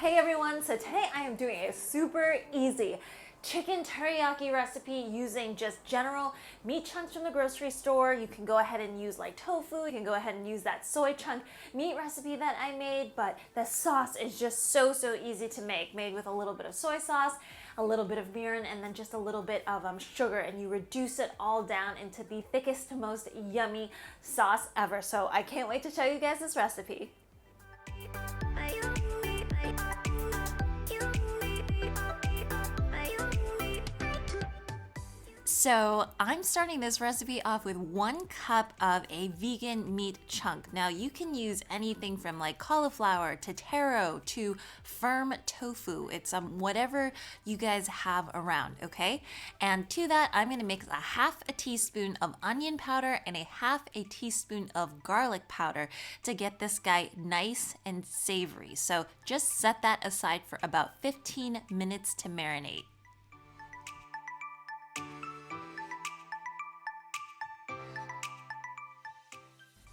Hey everyone, so today I am doing a super easy chicken teriyaki recipe using just general meat chunks from the grocery store. You can go ahead and use like tofu, you can go ahead and use that soy chunk meat recipe that I made, but the sauce is just so easy to make, made with a little bit of soy sauce, a little bit of mirin, and then just a little bit of sugar, and you reduce it all down into the thickest, most yummy sauce ever. So I can't wait to show you guys this recipe. So I'm starting this recipe off with 1 cup of a vegan meat chunk. Now you can use anything from like cauliflower to taro to firm tofu. It's whatever you guys have around, okay? And to that, I'm gonna mix a half a teaspoon of onion powder and a half a teaspoon of garlic powder to get this guy nice and savory. So just set that aside for about 15 minutes to marinate.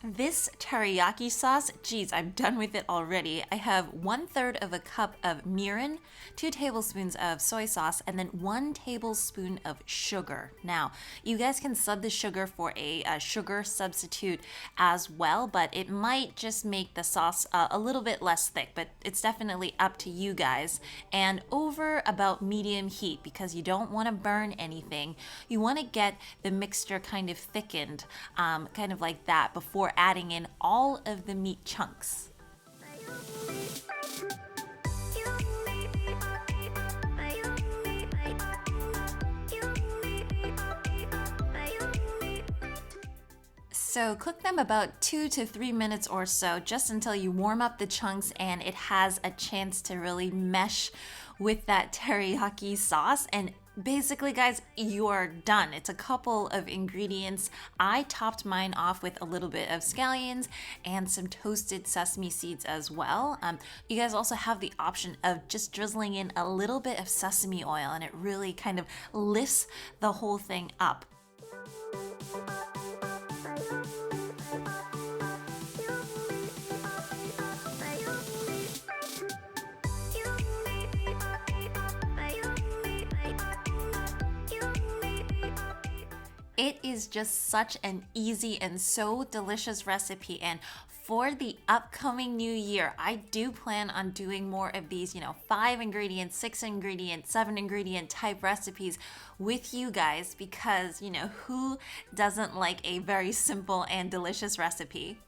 This teriyaki sauce, geez, I'm done with it already. I have 1/3 of a cup of mirin, 2 tablespoons of soy sauce, and then 1 tablespoon of sugar. Now, you guys can sub the sugar for a sugar substitute as well, but it might just make the sauce a little bit less thick, but it's definitely up to you guys. And over about medium heat, because you don't want to burn anything. You want to get the mixture kind of thickened, kind of like that, before adding in all of the meat chunks. So cook them about 2 to 3 minutes or so, just until you warm up the chunks and it has a chance to really mesh with that teriyaki sauce. And basically, guys, you are done. It's a couple of ingredients. I topped mine off with a little bit of scallions and some toasted sesame seeds as well. You guys also have the option of just drizzling in a little bit of sesame oil, and it really kind of lifts the whole thing up. It is just such an easy and so delicious recipe, and for the upcoming new year, I do plan on doing more of these, 5 ingredient, 6 ingredient, 7 ingredient type recipes with you guys, because, who doesn't like a very simple and delicious recipe?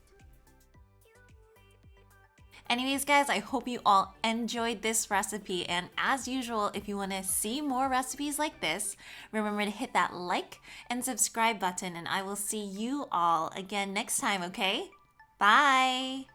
Anyways, guys, I hope you all enjoyed this recipe, and as usual, if you want to see more recipes like this, remember to hit that like and subscribe button, and I will see you all again next time, okay? Bye!